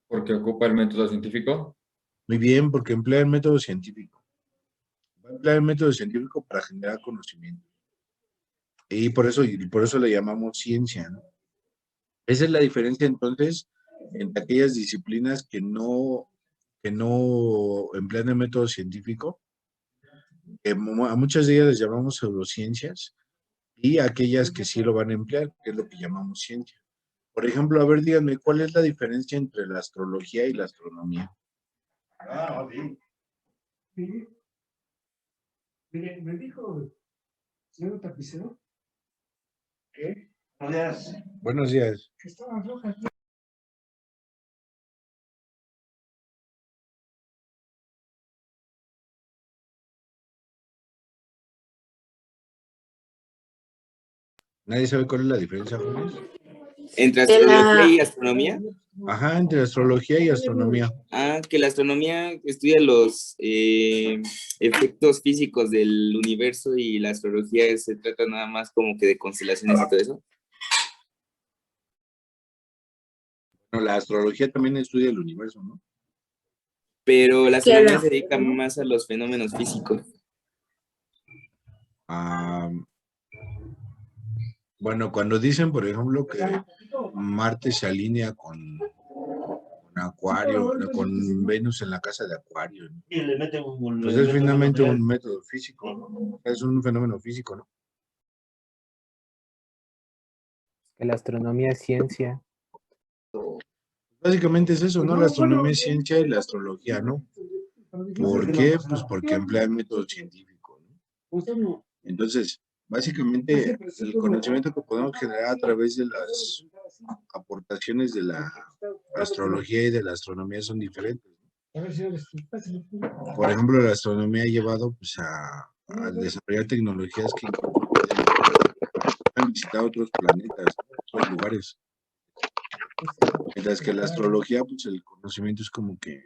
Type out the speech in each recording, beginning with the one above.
Porque ocupa el método científico. Muy bien, porque emplea el método científico. Va a emplear el método científico para generar conocimiento. Y por eso le llamamos ciencia, ¿no? Esa es la diferencia entonces entre aquellas disciplinas que no emplean el método científico, que a muchas de ellas les llamamos pseudociencias, y aquellas que sí lo van a emplear, que es lo que llamamos ciencia. Por ejemplo, a ver, díganme, ¿cuál es la diferencia entre la astrología y la astronomía? Mire, mire, me dijo, señor tapicero, ¿qué? Buenos días. Buenos días. Que estaban rojas. ¿Nadie sabe cuál es la diferencia, jóvenes? ¿Entre astrología y astronomía? Ajá, entre astrología y astronomía. Ah, que la astronomía estudia los efectos físicos del universo y la astrología se trata nada más como que de constelaciones y todo eso. No, la astrología también estudia el universo, ¿no? Pero la astronomía se dedica más a los fenómenos físicos. Ah, bueno, cuando dicen, por ejemplo, que Marte se alinea con Acuario, con Venus en la casa de Acuario, ¿no? Pues es finalmente un método físico, ¿no? Es un fenómeno físico, ¿no? Que la astronomía es ciencia. Básicamente es eso, ¿no? La astronomía es ciencia y la astrología, ¿no? ¿Por qué? Pues porque emplea el método científico, ¿no? Entonces, básicamente, el conocimiento que podemos generar a través de las aportaciones de la astrología y de la astronomía son diferentes. Por ejemplo, la astronomía ha llevado pues, a desarrollar tecnologías que han visitado otros planetas, otros lugares. Mientras que la astrología, pues el conocimiento es como que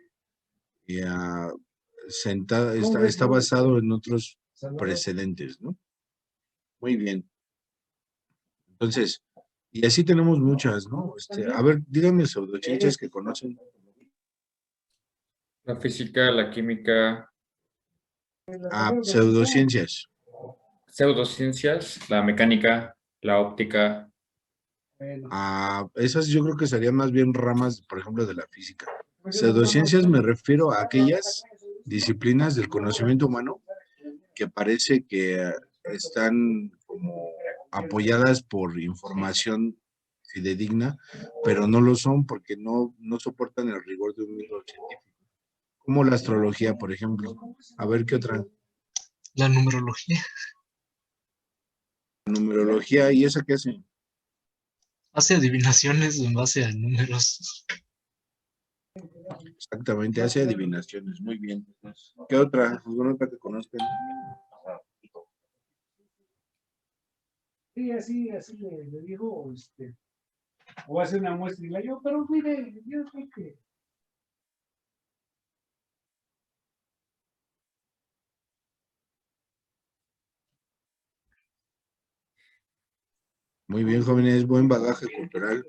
está basado en otros precedentes, ¿no? Muy bien. Entonces, y así tenemos muchas, ¿no? A ver, díganme pseudociencias que conocen. La física, la química, Pseudociencias. pseudociencias, la mecánica, la óptica. Esas yo creo que serían más bien ramas, por ejemplo, de la física. Pseudociencias me refiero a aquellas disciplinas del conocimiento humano que parece que están como apoyadas por información fidedigna, pero no lo son porque no soportan el rigor de un método científico. Como la astrología, por ejemplo. A ver, ¿qué otra? La numerología. La numerología, ¿y esa qué hace? Hace adivinaciones en base a números. Exactamente, hace adivinaciones, muy bien. ¿Qué otra? ¿Alguna otra que conozcan? Sí, así le digo, o hace una muestra y la yo, pero mire, yo creo que Muy bien, jóvenes, buen bagaje cultural.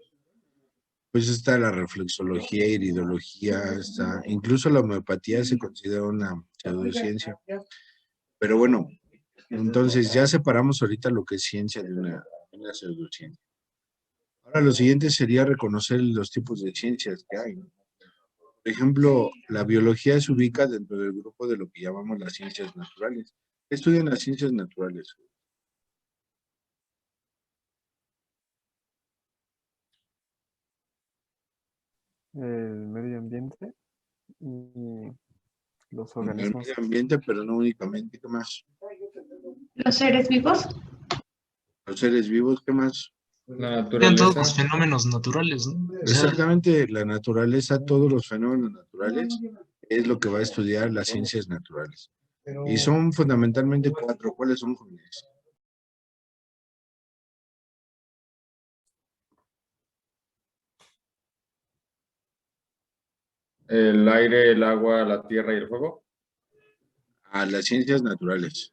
Pues está la reflexología, iridología, incluso la homeopatía se considera una pseudociencia. Pero bueno, entonces ya separamos ahorita lo que es ciencia de una pseudociencia. Ahora lo siguiente sería reconocer los tipos de ciencias que hay, ¿no? Por ejemplo, la biología se ubica dentro del grupo de lo que llamamos las ciencias naturales. ¿Qué estudian las ciencias naturales? El medio ambiente y los El organismos. medio ambiente, pero no únicamente. ¿Qué más? ¿Los seres vivos? Los seres vivos, ¿qué más? La Eran todos los naturaleza. fenómenos naturales, ¿no? O sea, Exactamente, la naturaleza, todos los fenómenos naturales, es lo que va a estudiar las ciencias naturales. Y son fundamentalmente cuatro. ¿Cuáles son, jóvenes? El aire, el agua, la tierra y el fuego. Las ciencias naturales.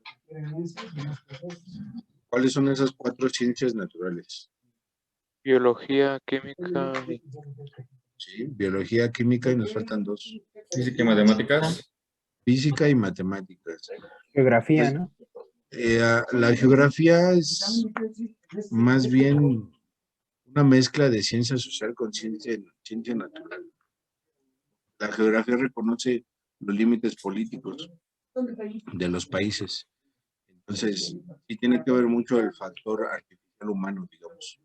¿Cuáles son esas cuatro ciencias naturales? Biología, química y ¿sí? Biología, química y nos faltan dos. Física y matemáticas. Física y matemáticas. Geografía, Pues, ¿no? La geografía es más bien una mezcla de ciencia social con ciencia natural. La geografía reconoce los límites políticos de los países. Entonces, sí tiene que ver mucho el factor artificial humano, digamos.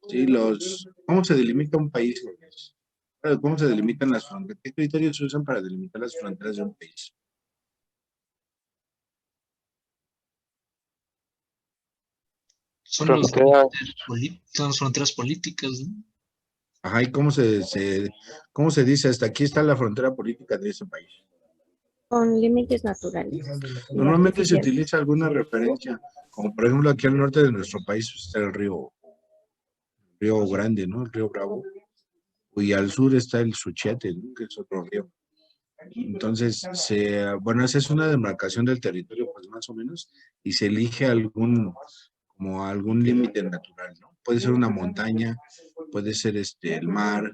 Sí, ¿cómo se delimita un país? ¿Cómo se delimitan las fronteras? ¿Qué criterios se usan para delimitar las fronteras de un país? Son los Frontera. son las fronteras políticas, ¿no? Ajá, ¿y cómo se dice? Hasta aquí está la frontera política de ese país. Con límites naturales y Normalmente se artificiales. utiliza alguna referencia, como por ejemplo aquí al norte de nuestro país está el río Grande, ¿no? El río Bravo. Y al sur está el Suchiate, ¿no? Que es otro río. Entonces, bueno, esa es una demarcación del territorio, pues más o menos, y se elige como algún límite natural, ¿no? Puede ser una montaña, puede ser el mar,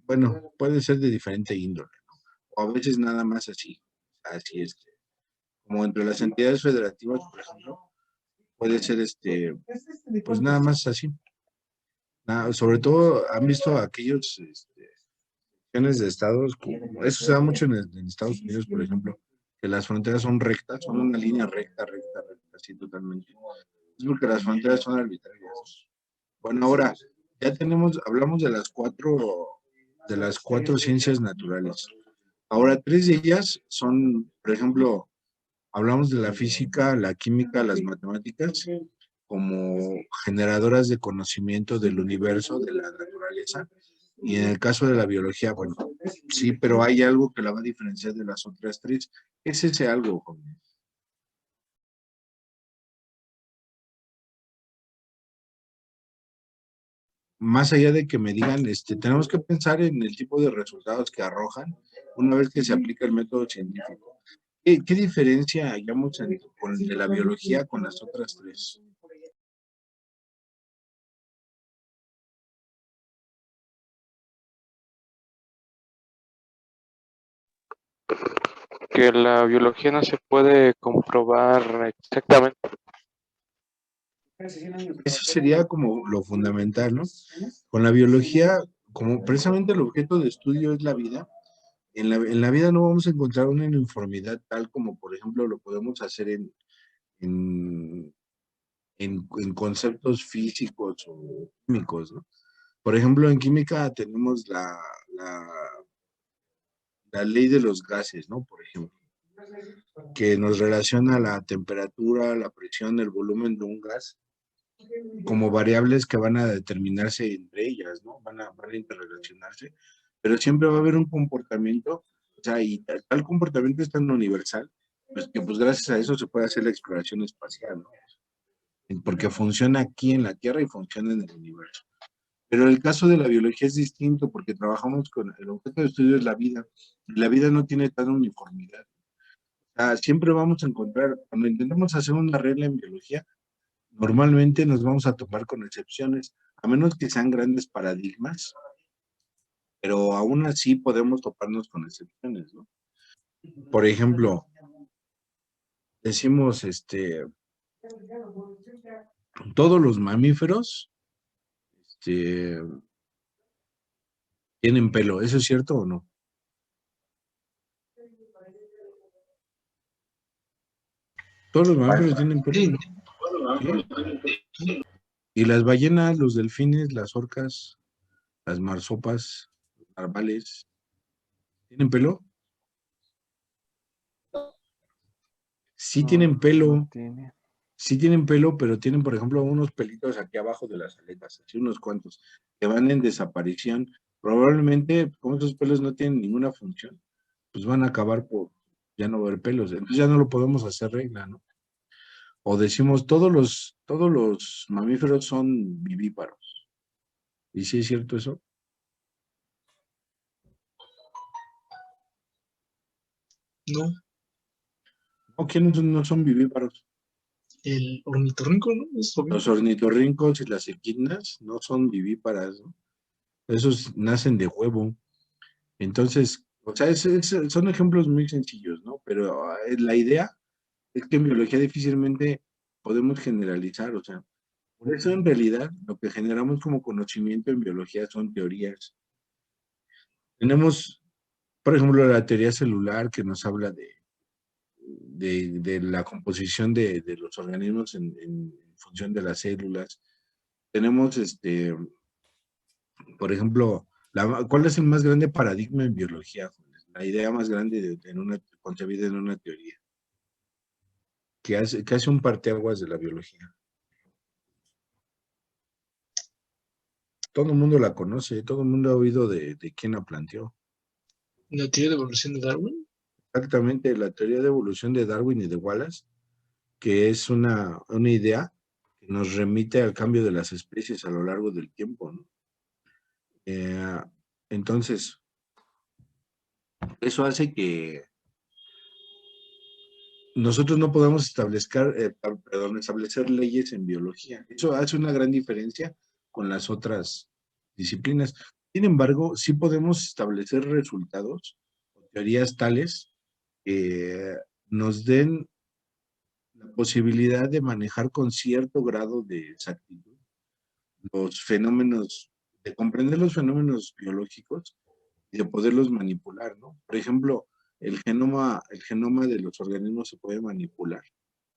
bueno, puede ser de diferente índole, ¿no? O a veces nada más así, como entre las entidades federativas, por ejemplo, puede ser pues nada más así. Sobre todo, han visto aquellos secciones de estados, eso se da mucho en Estados Unidos, por ejemplo, que las fronteras son rectas, son una línea recta, así totalmente. Es porque las fronteras son arbitrarias. Bueno, ahora ya hablamos de las cuatro ciencias naturales. Ahora, tres de ellas son, por ejemplo, hablamos de la física, la química, las matemáticas, como generadoras de conocimiento del universo, de la naturaleza. Y en el caso de la biología, bueno, sí, pero hay algo que la va a diferenciar de las otras tres. ¿Qué es ese algo, joven? Más allá de que me digan, tenemos que pensar en el tipo de resultados que arrojan una vez que se aplica el método científico. ¿Qué diferencia hallamos con el de la biología con las otras tres? Que la biología no se puede comprobar exactamente. Eso sería como lo fundamental, ¿no? Con la biología, como precisamente el objeto de estudio es la vida, en la vida no vamos a encontrar una uniformidad tal como, por ejemplo, lo podemos hacer en, en conceptos físicos o químicos, ¿no? Por ejemplo, en química tenemos la ley de los gases, ¿no? Por ejemplo, que nos relaciona la temperatura, la presión, el volumen de un gas como variables que van a determinarse entre ellas, ¿no? Van a interrelacionarse, pero siempre va a haber un comportamiento, o sea, y tal comportamiento es tan universal, pues que pues gracias a eso se puede hacer la exploración espacial, ¿no? Porque funciona aquí en la Tierra y funciona en el universo. Pero el caso de la biología es distinto porque trabajamos con el objeto de estudio es la vida, y la vida no tiene tal uniformidad. O sea, siempre vamos a encontrar, cuando intentamos hacer una regla en biología, normalmente nos vamos a topar con excepciones, a menos que sean grandes paradigmas, pero aún así podemos toparnos con excepciones, ¿no? Por ejemplo, decimos, todos los mamíferos, tienen pelo, ¿eso es cierto o no? Todos los mamíferos tienen pelo. ¿Sí? Y las ballenas, los delfines, las orcas, las marsopas, los narvales, ¿tienen pelo? Sí No, tienen pelo. no tiene. Sí tienen pelo, pero tienen, por ejemplo, unos pelitos aquí abajo de las aletas, así unos cuantos, que van en desaparición. Probablemente, como esos pelos no tienen ninguna función, pues van a acabar por ya no ver pelos. Entonces ya no lo podemos hacer regla, ¿no? O decimos, todos los mamíferos son vivíparos. ¿Y sí es cierto eso? No, ¿O quiénes no son vivíparos? el ornitorrinco, ¿no? Es Los ovíparo. ornitorrincos y las equidnas no son vivíparas, ¿no? esos nacen de huevo. Entonces, o sea, son ejemplos muy sencillos, ¿no? Pero la idea es que en biología difícilmente podemos generalizar, o sea, por eso en realidad lo que generamos como conocimiento en biología son teorías. Tenemos, por ejemplo, la teoría celular que nos habla de la composición de los organismos en función de las células. Tenemos, por ejemplo, ¿cuál es el más grande paradigma en biología, Juanes? La idea más grande concebida en una teoría, que hace un parteaguas de la biología. Todo el mundo la conoce, todo el mundo ha oído de quién la planteó. ¿La teoría de evolución de Darwin? Exactamente, la teoría de evolución de Darwin y de Wallace, que es una idea que nos remite al cambio de las especies a lo largo del tiempo, ¿no? Entonces, eso hace que nosotros no podamos establecer leyes en biología. Eso hace una gran diferencia con las otras disciplinas. Sin embargo, sí podemos establecer resultados o teorías tales que nos den la posibilidad de manejar con cierto grado de exactitud los fenómenos, de comprender los fenómenos biológicos y de poderlos manipular, ¿no? Por ejemplo, el genoma de los organismos se puede manipular.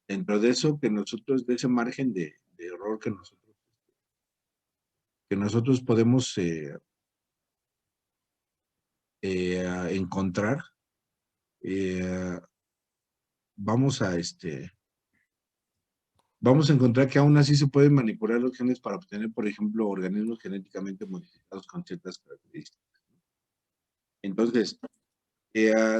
Dentro de eso, de ese margen de error que nosotros podemos encontrar, eh, vamos a encontrar que aún así se pueden manipular los genes para obtener, por ejemplo, organismos genéticamente modificados con ciertas características. Entonces,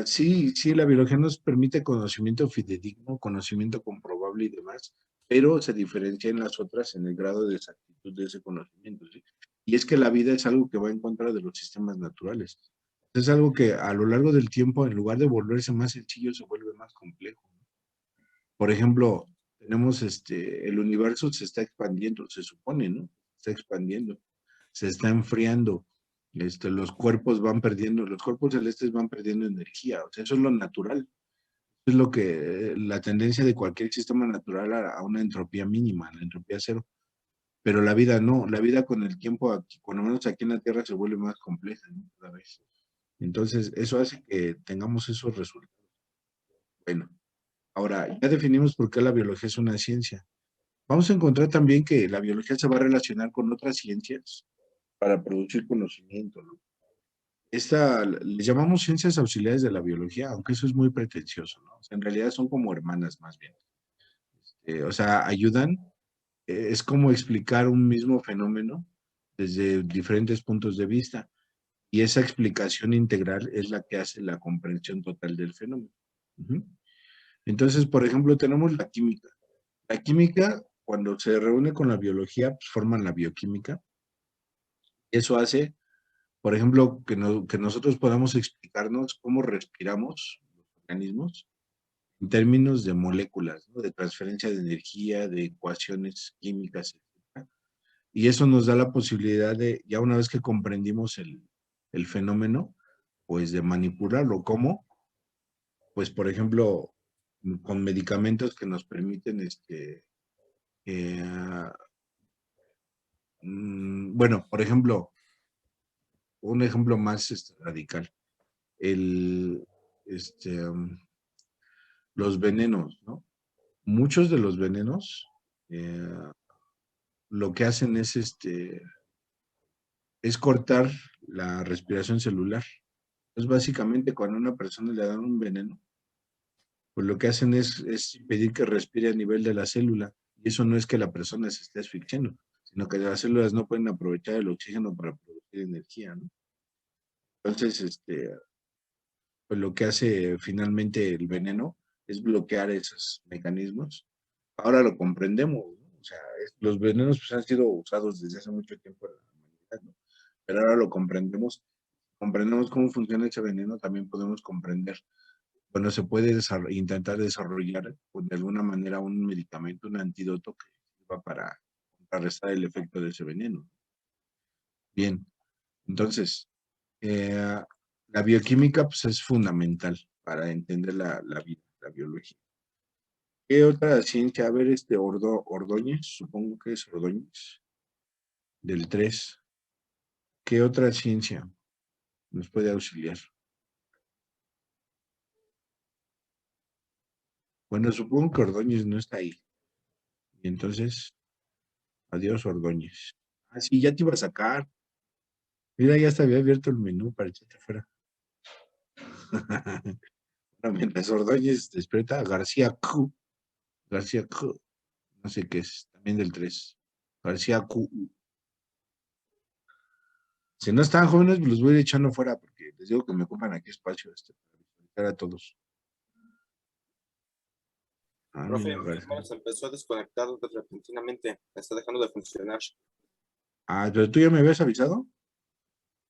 sí, la biología nos permite conocimiento fidedigno, conocimiento comprobable y demás, pero se diferencia en las otras en el grado de exactitud de ese conocimiento, ¿sí? Y es que la vida es algo que va en contra de los sistemas naturales. Es algo que a lo largo del tiempo, en lugar de volverse más sencillo, se vuelve más complejo, ¿no? Por ejemplo, tenemos el universo se está expandiendo, se supone, ¿no? Se está expandiendo, se está enfriando, los cuerpos celestes van perdiendo energía, o sea, eso es lo natural, es lo que, la tendencia de cualquier sistema natural a una entropía mínima, la entropía cero, pero la vida no, la vida con el tiempo, por lo menos aquí en la Tierra, se vuelve más compleja, ¿no? Cada vez. Entonces, eso hace que tengamos esos resultados. Bueno, ahora, ya definimos por qué la biología es una ciencia. Vamos a encontrar también que la biología se va a relacionar con otras ciencias para producir conocimiento, ¿no? Le llamamos ciencias auxiliares de la biología, aunque eso es muy pretencioso, ¿no? O sea, en realidad son como hermanas más bien. O sea, ayudan, es como explicar un mismo fenómeno desde diferentes puntos de vista, y esa explicación integral es la que hace la comprensión total del fenómeno. Ujú. Entonces, por ejemplo, tenemos la química. La química, cuando se reúne con la biología, pues forman la bioquímica. Eso hace, por ejemplo, que nosotros podamos explicarnos cómo respiramos los organismos en términos de moléculas, ¿no? De transferencia de energía, de ecuaciones químicas, etc. Y eso nos da la posibilidad de, ya una vez que comprendimos el fenómeno, pues de manipularlo. ¿Cómo? Pues, por ejemplo, con medicamentos que nos permiten, eh, bueno, por ejemplo, un ejemplo más radical, el, este, um, los venenos, ¿no? Muchos de los venenos eh, lo que hacen es cortar la respiración celular. Entonces, básicamente, cuando a una persona le dan un veneno, pues lo que hacen es impedir que respire a nivel de la célula. Y eso no es que la persona se esté asfixiando, sino que las células no pueden aprovechar el oxígeno para producir energía, ¿no? Entonces, pues lo que hace finalmente el veneno es bloquear esos mecanismos. Ahora lo comprendemos, ¿no? O sea, los venenos pues, han sido usados desde hace mucho tiempo en la humanidad, ¿no? Pero ahora lo comprendemos cómo funciona ese veneno, también podemos comprender, bueno, se puede intentar desarrollar pues, de alguna manera un medicamento, un antídoto que sirva para contrarrestar el efecto de ese veneno. Bien, Entonces, la bioquímica pues, es fundamental para entender la vida, la biología. ¿Qué otra ciencia? A ver, Ordóñez, supongo que es Ordóñez, del 3. ¿Qué otra ciencia nos puede auxiliar? Bueno, supongo que Ordóñez no está ahí. Y entonces, adiós, Ordóñez. Ah, sí, ya te iba a sacar. Mira, ya se había abierto el menú para echarte fuera. Bueno, mientras Ordóñez despierta, García Q. García Q. No sé qué es, también del 3. García Q. Si no están jóvenes, pues los voy a ir echando fuera porque les digo que me ocupan aquí espacio para visualizar a todos. Ah, Profe, mira, mi García. hermano se empezó a desconectar repentinamente, está dejando de funcionar. Ah, ¿pero tú ya me habías avisado?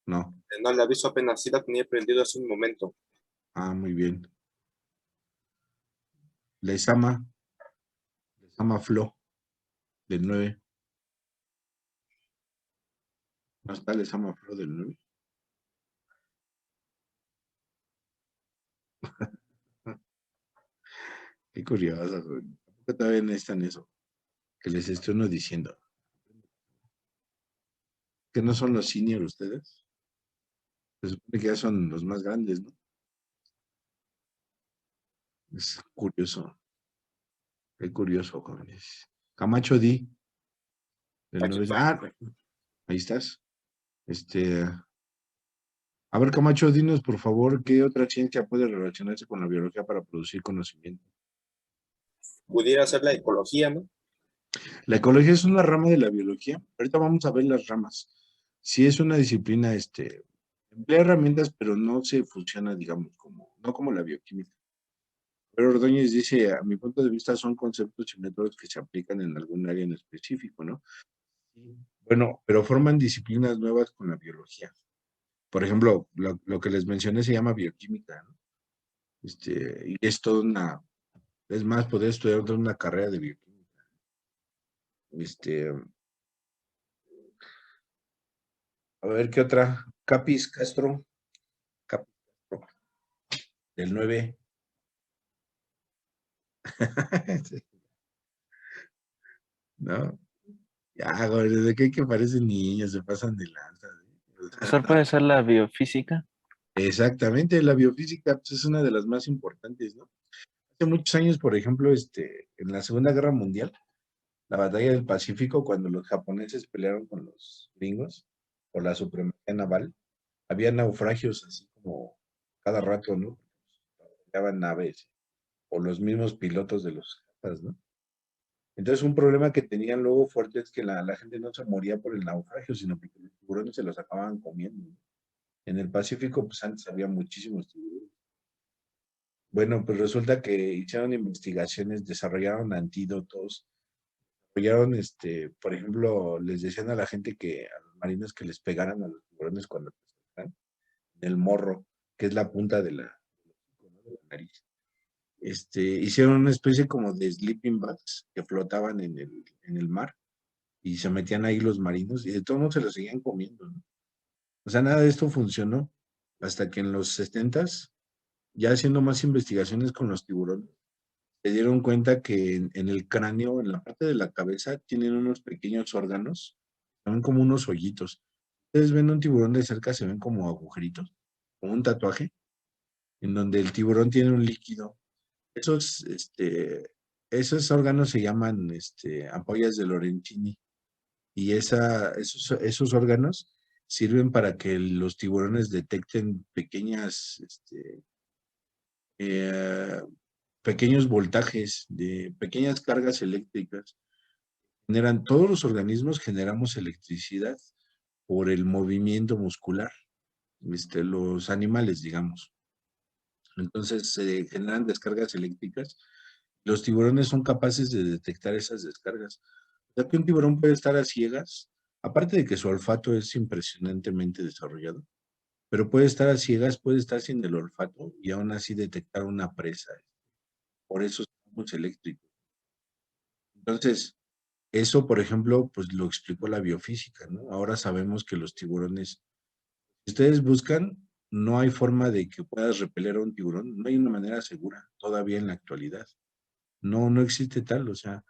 No. No le aviso apenas, sí la tenía prendido hace un momento. Ah, muy bien. Lezama Flo, del 9. ¿No está Lezama Flo del 9? Qué curioso, güey. ¿Por qué todavía necesitan eso? Que les estoy uno diciendo. ¿Que no son los senior ustedes? Se supone que ya son los más grandes, ¿no? Es curioso. Qué curioso, jóvenes. Camacho Di, del Aquí 9. estoy. Ah, ahí estás. A ver, Camacho, dinos, por favor, ¿qué otra ciencia puede relacionarse con la biología para producir conocimiento? Pudiera ser la ecología, ¿no? La ecología es una rama de la biología. Ahorita vamos a ver las ramas. Sí es una disciplina, emplea herramientas, pero no se funciona, digamos, no como la bioquímica. Pero Ordóñez dice, a mi punto de vista, son conceptos y métodos que se aplican en algún área en específico, ¿no? Bueno, pero forman disciplinas nuevas con la biología. Por ejemplo, lo que les mencioné se llama bioquímica, ¿no? Y es toda es más, poder estudiar toda una carrera de bioquímica. A ver, ¿qué otra? Capis Castro, del 9. ¿No? Ya, güey, desde que parecen niños, se pasan de lanza. Profesor, puede ser la biofísica. Exactamente, la biofísica pues, es una de las más importantes, ¿no? Hace muchos años, por ejemplo, en la Segunda Guerra Mundial, la batalla del Pacífico, cuando los japoneses pelearon con los gringos por la supremacía naval, había naufragios así como cada rato, ¿no? Peleaban naves o los mismos pilotos de los japas, ¿no? Entonces, un problema que tenían luego fuerte es que la gente no se moría por el naufragio, sino porque los tiburones se los acababan comiendo, ¿no? En el Pacífico, pues antes había muchísimos tiburones. Bueno, pues resulta que hicieron investigaciones, desarrollaron antídotos, desarrollaron, por ejemplo, les decían a la gente a los marinos que les pegaran a los tiburones cuando pescaran en el morro, que es la punta de la nariz. Hicieron una especie como de sleeping bags que flotaban en el mar y se metían ahí los marinos y de todos modos se los seguían comiendo, ¿no? O sea, nada de esto funcionó hasta que en los 70s, ya haciendo más investigaciones con los tiburones, se dieron cuenta que en el cráneo, en la parte de la cabeza, tienen unos pequeños órganos, se ven como unos hoyitos. Ustedes ven un tiburón de cerca, se ven como agujeritos, como un tatuaje, en donde el tiburón tiene un líquido. Esos órganos se llaman ampollas de Lorenzini y esos órganos sirven para que los tiburones detecten eh, pequeños voltajes, de pequeñas cargas eléctricas. Todos los organismos generamos electricidad por el movimiento muscular, los animales, digamos. Entonces se generan descargas eléctricas. Los tiburones son capaces de detectar esas descargas. O sea que un tiburón puede estar a ciegas, aparte de que su olfato es impresionantemente desarrollado, pero puede estar a ciegas, puede estar sin el olfato y aún así detectar una presa por esos campos eléctricos. Entonces, eso, por ejemplo, pues lo explicó la biofísica, ¿no? Ahora sabemos que los tiburones Si ustedes buscan, no hay forma de que puedas repeler a un tiburón, no hay una manera segura todavía en la actualidad. No, no existe tal, o sea,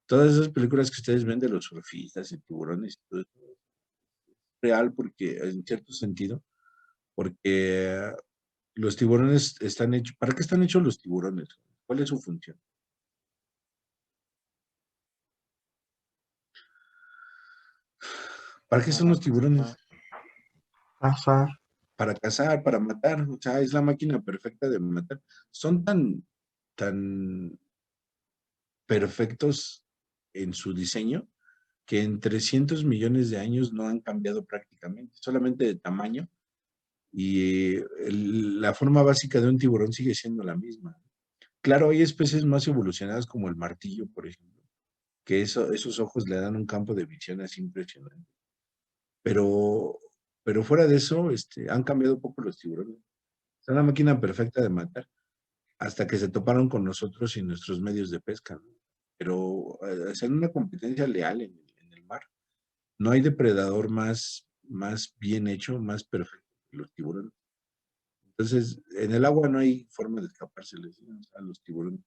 todas esas películas que ustedes ven de los surfistas y tiburones y todo eso, es real porque, en cierto sentido, porque los tiburones están hechos, ¿para qué están hechos los tiburones? ¿Cuál es su función? ¿Para qué son los tiburones? Cazar. Para cazar, para matar, o sea, es la máquina perfecta de matar. Son tan perfectos en su diseño que en 300 millones de años no han cambiado prácticamente, solamente de tamaño y la forma básica de un tiburón sigue siendo la misma. Claro, hay especies más evolucionadas como el martillo, por ejemplo, que esos ojos le dan un campo de visión así impresionante. Pero, pero fuera de eso, han cambiado poco los tiburones. Son la máquina perfecta de matar, hasta que se toparon con nosotros y nuestros medios de pesca, ¿no? Pero hacen una competencia leal en el mar. No hay depredador más bien hecho, más perfecto que los tiburones. Entonces, en el agua no hay forma de escapárseles, ¿no? A los tiburones.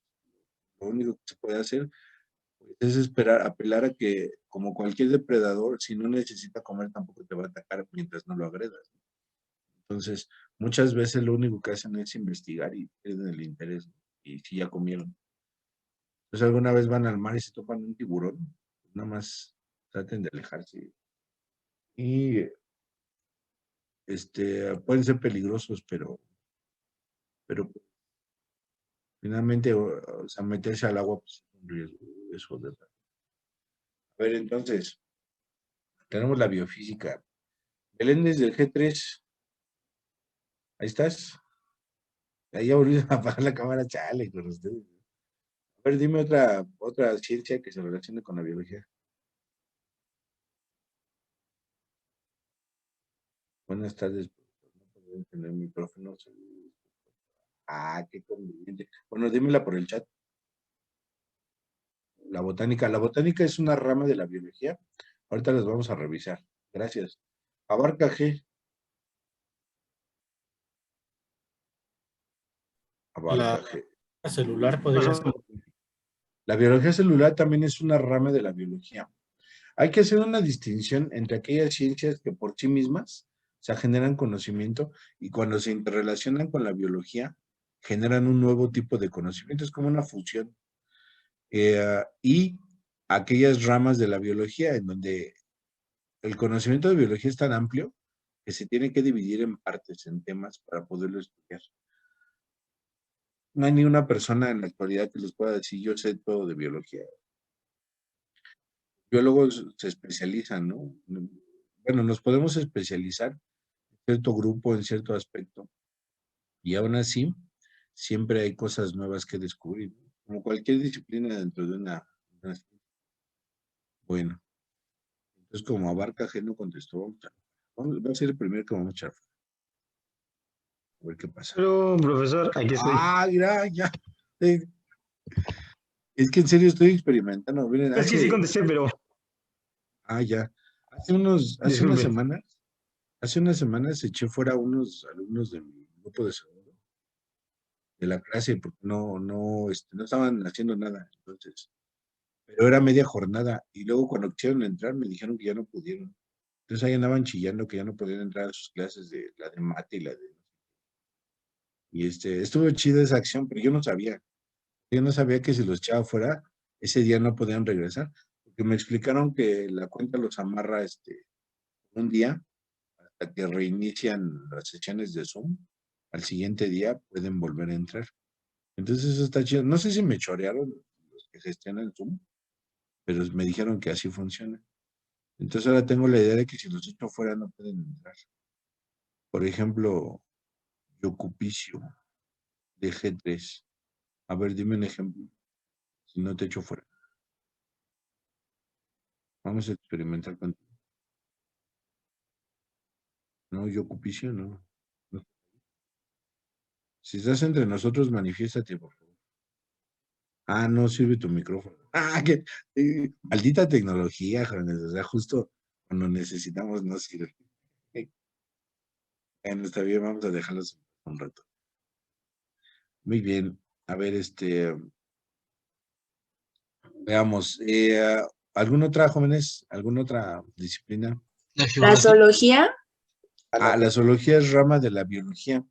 Lo único que se puede hacer pues, es esperar, apelar a que, como cualquier depredador, si no necesita comer, tampoco te va a atacar mientras no lo agredas, ¿no? Entonces, muchas veces lo único que hacen es investigar y pierden el interés, ¿no? Y si ya comieron. Entonces, alguna vez van al mar y se topan un tiburón, pues, nada más traten de alejarse. Y pueden ser peligrosos, pero finalmente, o sea, meterse al agua pues, es un riesgo, eso de verdad. A ver, entonces, tenemos la biofísica. Belén desde el G3, ahí estás. Ahí ya volviste a apagar la cámara, chale, con ustedes. A ver, dime otra ciencia que se relacione con la biología. Buenas tardes, profesor. No puedo tener micrófono. Ah, qué conveniente. Bueno, dímela por el chat. La botánica. La botánica es una rama de la biología. Ahorita las vamos a revisar. Gracias. Abarca G. Abarca G. Celular podría ser. La biología celular también es una rama de la biología. Hay que hacer una distinción entre aquellas ciencias que por sí mismas, o sea, generan conocimiento y cuando se interrelacionan con la biología, generan un nuevo tipo de conocimiento. Es como una fusión. Y aquellas ramas de la biología en donde el conocimiento de biología es tan amplio que se tiene que dividir en partes, en temas para poderlo estudiar. No hay ni una persona en la actualidad que les pueda decir, yo sé todo de biología. Biólogos se especializan, ¿no? Bueno, nos podemos especializar en cierto grupo, en cierto aspecto, y aún así, siempre hay cosas nuevas que descubrir, ¿no? Como cualquier disciplina dentro de una bueno, entonces como abarca G no contestó, va a ser el primero que vamos a echar. A ver qué pasa. Pero, profesor, aquí estoy. Ah, mira, ya. Es que en serio estoy experimentando. Miren, Es que sí contesté, pero ya. Hace disculpe. unas semanas eché fuera a unos alumnos de mi grupo de segundo, de la clase, porque no estaban haciendo nada. Entonces, pero era media jornada. Y luego cuando quisieron entrar, me dijeron que ya no pudieron. Entonces ahí andaban chillando que ya no podían entrar a sus clases de la de mate y la de. Y estuvo chida esa acción, pero yo no sabía. Yo no sabía que si los echaba fuera, ese día no podían regresar. Porque me explicaron que la cuenta los amarra un día hasta que reinician las sesiones de Zoom. Al siguiente día pueden volver a entrar. Entonces eso está chido. No sé si me chorearon los que gestionan Zoom, pero me dijeron que así funciona. Entonces ahora tengo la idea de que si los echo fuera no pueden entrar. Por ejemplo, Yocupicio de G3. A ver, dime un ejemplo. Si no te echo fuera. Vamos a experimentar contigo. No, Yocupicio no. No. Si estás entre nosotros, manifiéstate, por favor. Ah, no sirve tu micrófono. Ah, maldita tecnología, jóvenes. O sea, justo cuando necesitamos no sirve. Bueno, está bien, vamos a dejarlos un rato. Muy bien. A ver, veamos. ¿Alguna otra, jóvenes? ¿Alguna otra disciplina? La La geografía. zoología, La zoología es rama de la biología,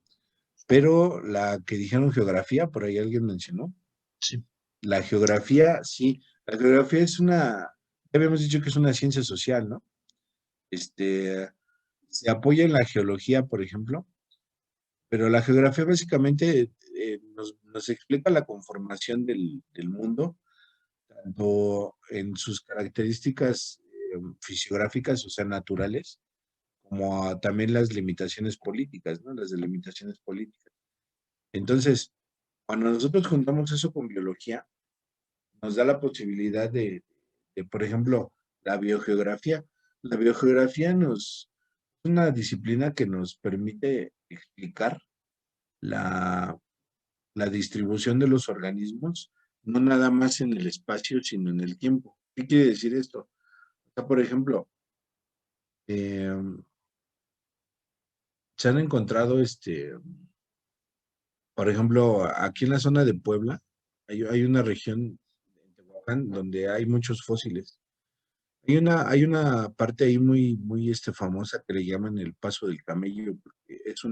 pero la que dijeron geografía, por ahí alguien mencionó. Sí. La geografía, sí. La geografía es ya habíamos dicho que es una ciencia social, ¿no? Se apoya en la geología, por ejemplo, pero la geografía básicamente nos explica la conformación del mundo, tanto en sus características fisiográficas, o sea, naturales, como también las limitaciones políticas, ¿no? Las delimitaciones políticas. Entonces, cuando nosotros juntamos eso con biología, nos da la posibilidad por ejemplo, la biogeografía. La biogeografía es una disciplina que nos permite explicar la distribución de los organismos, no nada más en el espacio, sino en el tiempo. ¿Qué quiere decir esto? O sea, por ejemplo, se han encontrado, por ejemplo, aquí en la zona de Puebla, hay una región en Tehuacán donde hay muchos fósiles. Hay una parte ahí muy, muy famosa que le llaman el Paso del Camello, porque es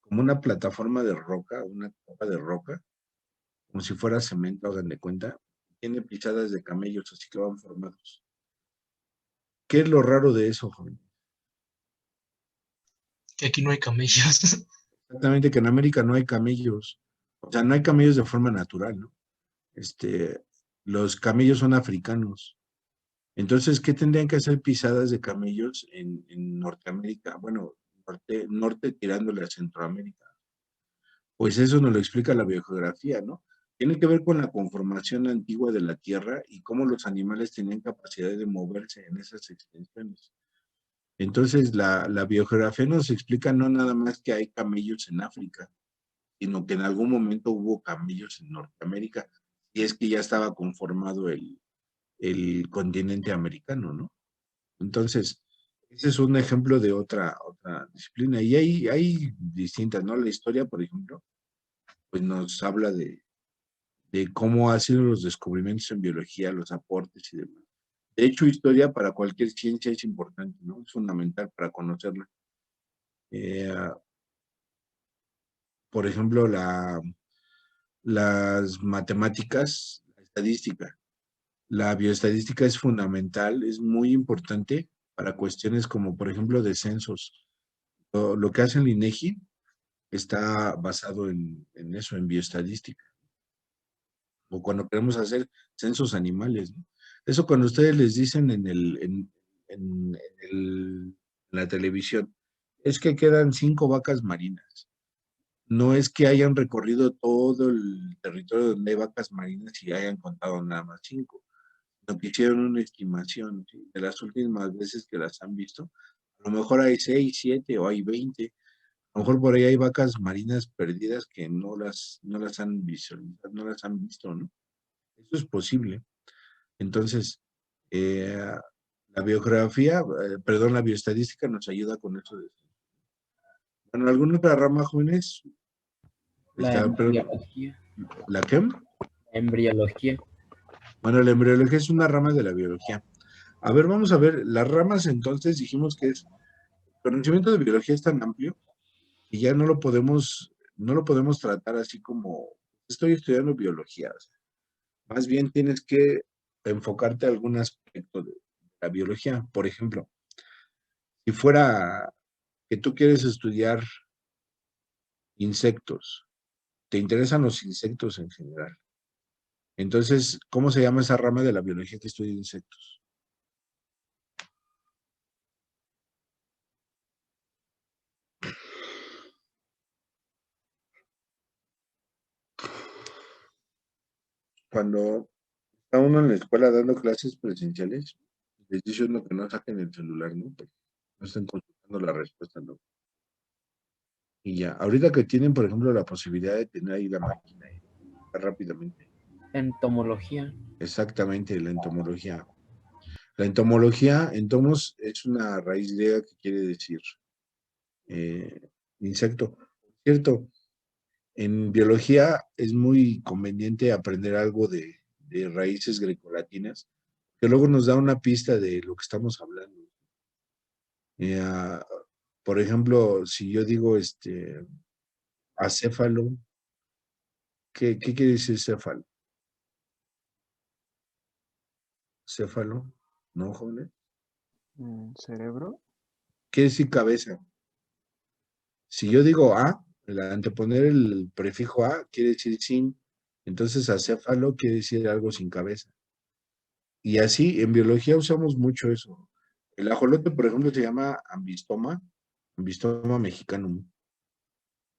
como una plataforma de roca, una capa de roca, como si fuera cemento, hagan de cuenta. Tiene pisadas de camellos, así que van formados. ¿Qué es lo raro de eso, joven? Que aquí no hay camellos. Exactamente, que en América no hay camellos. O sea, no hay camellos de forma natural, ¿no? Los camellos son africanos. Entonces, ¿qué tendrían que hacer pisadas de camellos en Norteamérica? Bueno, norte tirándole a Centroamérica. Pues eso nos lo explica la biogeografía, ¿no? Tiene que ver con la conformación antigua de la Tierra y cómo los animales tenían capacidad de moverse en esas extensiones. Entonces, la biogeografía nos explica no nada más que hay camellos en África, sino que en algún momento hubo camellos en Norteamérica, y es que ya estaba conformado el continente americano, ¿no? Entonces, ese es un ejemplo de otra disciplina. Y hay distintas, ¿no? La historia, por ejemplo, pues nos habla de cómo han sido los descubrimientos en biología, los aportes y demás. De hecho, historia para cualquier ciencia es importante, ¿no? Es fundamental para conocerla. Por ejemplo, las matemáticas, la estadística. La bioestadística es fundamental, es muy importante para cuestiones como, por ejemplo, de censos. Lo que hace el INEGI está basado en eso, en bioestadística. O cuando queremos hacer censos animales, ¿no? Eso cuando ustedes les dicen en la televisión, es que quedan 5 vacas marinas. No es que hayan recorrido todo el territorio donde hay vacas marinas y hayan contado nada más 5, sino que hicieron una estimación, ¿sí? De las últimas veces que las han visto. A lo mejor hay 6, 7 o hay 20. A lo mejor por ahí hay vacas marinas perdidas que no las han visualizado, no las han visto, ¿no? Eso es posible. Entonces, la biografía, perdón, la bioestadística nos ayuda con eso. Bueno, ¿alguna otra rama, jóvenes? La embriología. ¿La qué? Embriología. Bueno, la embriología es una rama de la biología. A ver, vamos a ver, las ramas entonces dijimos que el conocimiento de biología es tan amplio y ya no lo podemos tratar así como estoy estudiando biología. O sea, más bien tienes que enfocarte a algún aspecto de la biología. Por ejemplo, si fuera que tú quieres estudiar insectos, te interesan los insectos en general. Entonces, ¿cómo se llama esa rama de la biología que estudia insectos? Cuando está uno en la escuela dando clases presenciales, les dice uno que no saquen el celular, ¿no? Porque no estén consultando la respuesta, ¿no? Y ya, ahorita que tienen, por ejemplo, la posibilidad de tener ahí la máquina rápidamente. Entomología. Exactamente, la entomología. La entomología, entomos es una raíz griega que quiere decir insecto. Cierto, en biología es muy conveniente aprender algo de raíces grecolatinas, que luego nos da una pista de lo que estamos hablando. Por ejemplo, si yo digo acéfalo, ¿qué quiere decir céfalo? ¿Céfalo? ¿No, jóvenes? ¿Cerebro? ¿Qué decir cabeza? Si yo digo A, el anteponer el prefijo A quiere decir sin, entonces acéfalo quiere decir algo sin cabeza. Y así, en biología usamos mucho eso. El ajolote, por ejemplo, se llama ambistoma mexicanum.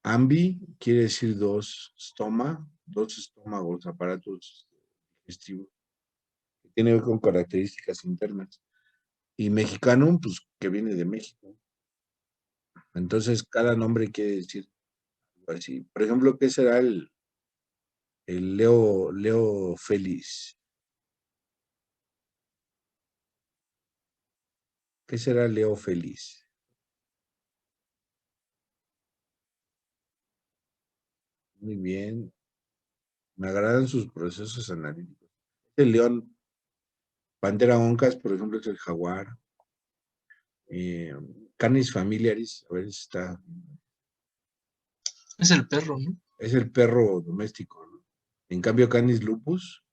Ambi quiere decir dos estómagos, aparatos digestivos, que tiene que ver con características internas. Y mexicanum, pues, que viene de México. Entonces, cada nombre quiere decir algo así. Por ejemplo, ¿qué será el Leo Feliz? ¿Qué será Leo Feliz? Muy bien. Me agradan sus procesos analíticos. El león, Pantera oncas, por ejemplo, es el jaguar. Canis familiaris, a ver si está. Es el perro, ¿no? Es el perro doméstico, ¿no? En cambio, Canis lupus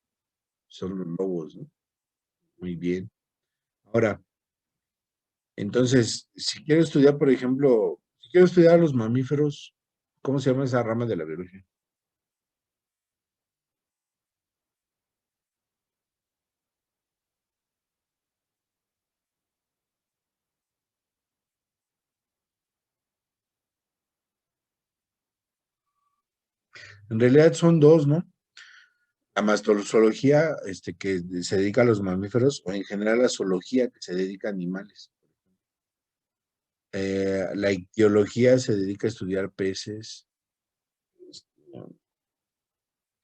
son los lobos, ¿no? Muy bien. Ahora, entonces, si quiero estudiar, por ejemplo, si quiero estudiar a los mamíferos, ¿cómo se llama esa rama de la biología? En realidad son dos, ¿no? La mastozoología, que se dedica a los mamíferos, o en general la zoología, que se dedica a animales. La ictiología se dedica a estudiar peces.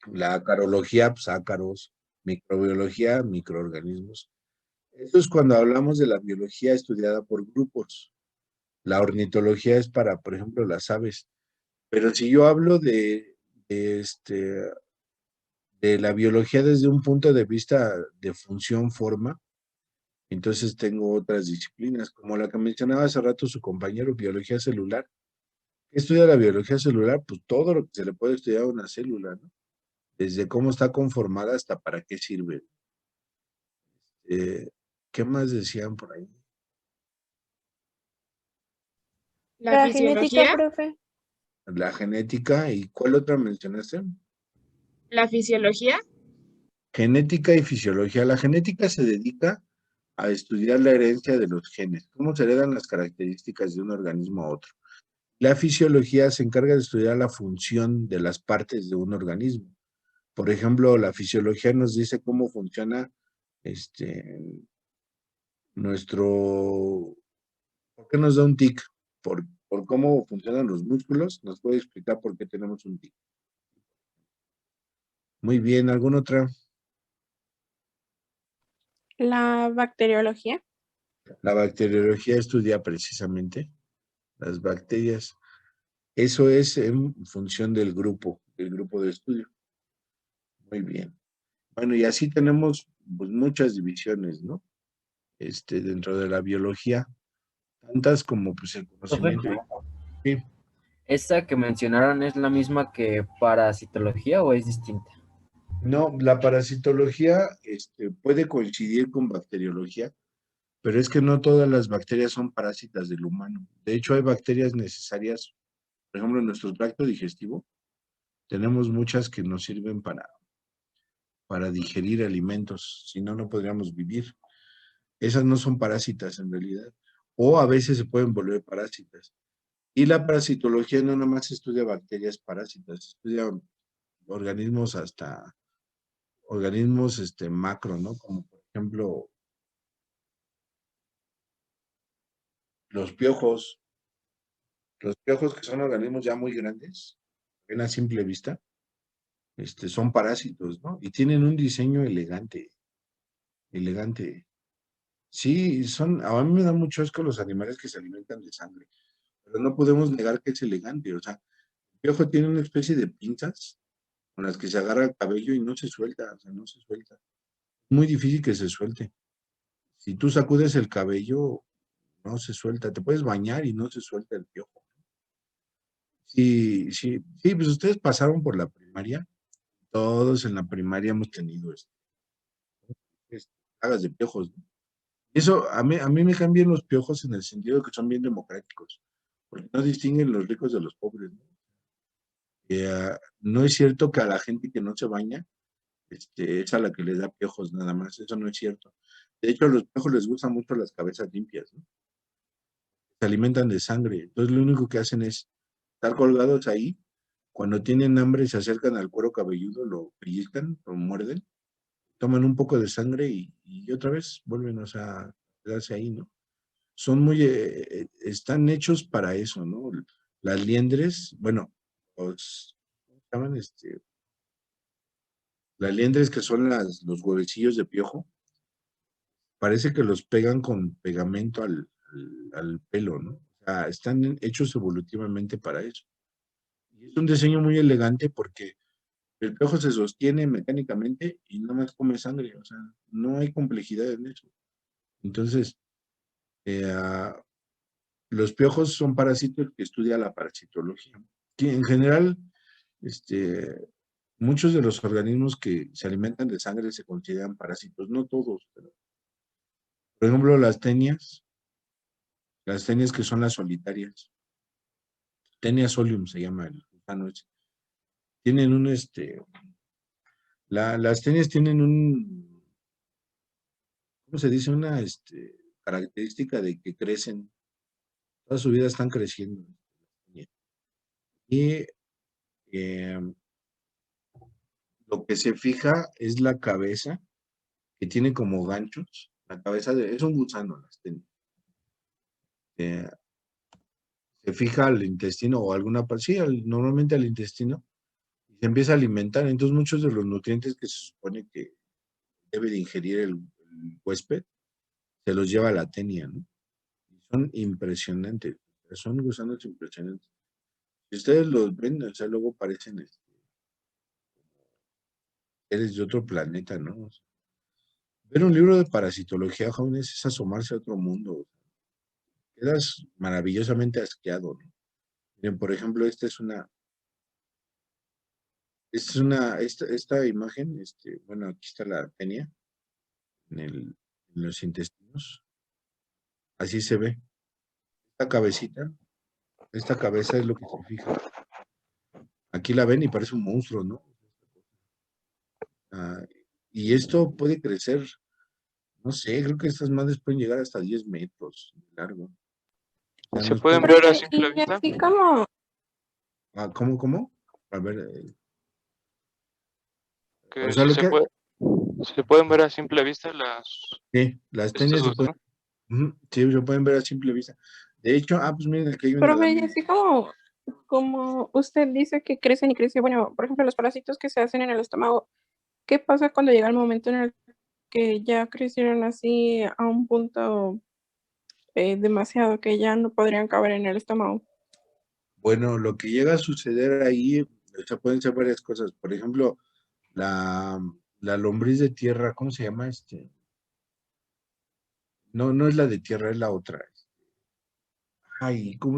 La acarología, pues ácaros. Microbiología, microorganismos. Esto es cuando hablamos de la biología estudiada por grupos. La ornitología es para, por ejemplo, las aves. Pero si yo hablo de la biología desde un punto de vista de función-forma, entonces tengo otras disciplinas, como la que mencionaba hace rato su compañero, biología celular. ¿Qué estudia la biología celular? Pues todo lo que se le puede estudiar a una célula, ¿no? Desde cómo está conformada hasta para qué sirve. ¿Qué más decían por ahí? La genética, profe. La genética, ¿y cuál otra mencionaste? La fisiología. Genética y fisiología. La genética se dedica a estudiar la herencia de los genes, cómo se heredan las características de un organismo a otro. La fisiología se encarga de estudiar la función de las partes de un organismo. Por ejemplo, la fisiología nos dice cómo funciona ¿por qué nos da un tic? Por cómo funcionan los músculos, nos puede explicar por qué tenemos un tic. Muy bien, ¿alguna otra? La bacteriología. La bacteriología estudia precisamente las bacterias. Eso es en función del grupo de estudio. Muy bien. Bueno, y así tenemos pues, muchas divisiones, ¿no? Dentro de la biología, tantas como pues el conocimiento. Sí. ¿Esta que mencionaron es la misma que parasitología o es distinta? No, la parasitología puede coincidir con bacteriología, pero es que no todas las bacterias son parásitas del humano. De hecho, hay bacterias necesarias, por ejemplo, en nuestro tracto digestivo, tenemos muchas que nos sirven para digerir alimentos, si no, no podríamos vivir. Esas no son parásitas en realidad, o a veces se pueden volver parásitas. Y la parasitología no nada más estudia bacterias parásitas, estudia organismos macro, ¿no? Como por ejemplo los piojos. Los piojos, que son organismos ya muy grandes, ven a simple vista, son parásitos, ¿no? Y tienen un diseño elegante, elegante. Sí, a mí me da mucho asco los animales que se alimentan de sangre, pero no podemos negar que es elegante. O sea, el piojo tiene una especie de pinzas con las que se agarra el cabello y no se suelta, o sea, no se suelta. Es muy difícil que se suelte. Si tú sacudes el cabello, no se suelta. Te puedes bañar y no se suelta el piojo. Sí, sí, sí, pues ustedes pasaron por la primaria. Todos en la primaria hemos tenido plagas de piojos, ¿no? Eso, a mí me cambian los piojos en el sentido de que son bien democráticos, porque no distinguen los ricos de los pobres, ¿no? No es cierto que a la gente que no se baña, es a la que le da piojos nada más, eso no es cierto. De hecho, a los piojos les gustan mucho las cabezas limpias, ¿no? Se alimentan de sangre, entonces lo único que hacen es estar colgados ahí, cuando tienen hambre se acercan al cuero cabelludo, lo pellizcan, lo muerden, toman un poco de sangre y otra vez vuelven, o sea, a quedarse ahí, ¿no? Están hechos para eso, ¿no? Las liendres, bueno, ¿cómo se llaman? Las liendres que son los huevecillos de piojo, parece que los pegan con pegamento al pelo, ¿no? O sea, están hechos evolutivamente para eso. Y es un diseño muy elegante porque el piojo se sostiene mecánicamente y no más come sangre, o sea, no hay complejidad en eso. Entonces, eh, los piojos son parásitos que estudia la parasitología. Que en general, muchos de los organismos que se alimentan de sangre se consideran parásitos, no todos, pero, por ejemplo, las tenias que son las solitarias, Tenia solium se llama el gusano ese. Tienen las tenias tienen ¿cómo se dice? Una característica de que crecen, toda su vida están creciendo. Y eh, lo que se fija es la cabeza, que tiene como ganchos. La cabeza es un gusano, las tenias. Se fija al intestino o alguna parte, sí, normalmente al intestino, y se empieza a alimentar. Entonces, muchos de los nutrientes que se supone que debe de ingerir el huésped, se los lleva la tenia, ¿no? Y son impresionantes, son gusanos impresionantes. Si ustedes los ven, o sea, luego parecen seres de otro planeta, ¿no? Ver un libro de parasitología, jóvenes, es asomarse a otro mundo. Quedas maravillosamente asqueado, ¿no? Miren, por ejemplo, esta imagen, bueno, aquí está la tenia en los intestinos. Así se ve. Esta cabecita, esta cabeza es lo que se fija. Aquí la ven y parece un monstruo, ¿no? Ah, y esto puede crecer, no sé, creo que estas madres pueden llegar hasta 10 metros de largo. O sea, ¿Se nos pueden pueden... ver a simple Y vista? así como, ¿Cómo? A ver, o Que sea, si lo que... se pueden ver a simple vista Sí, las estos tenias se pueden... gusanos. Ujú, sí, se pueden ver a simple vista. De hecho, pues miren, aquí hay una profe, y lámina. así como usted dice que crecen y crecen, bueno, por ejemplo, los parásitos que se hacen en el estómago, ¿qué pasa cuando llega el momento en el que ya crecieron así a un punto demasiado que ya no podrían caber en el estómago? Bueno, lo que llega a suceder ahí, o sea, pueden ser varias cosas. Por ejemplo, la, la lombriz de tierra, ¿cómo se llama? No, no es la de tierra, es la otra. Ay, ¿cómo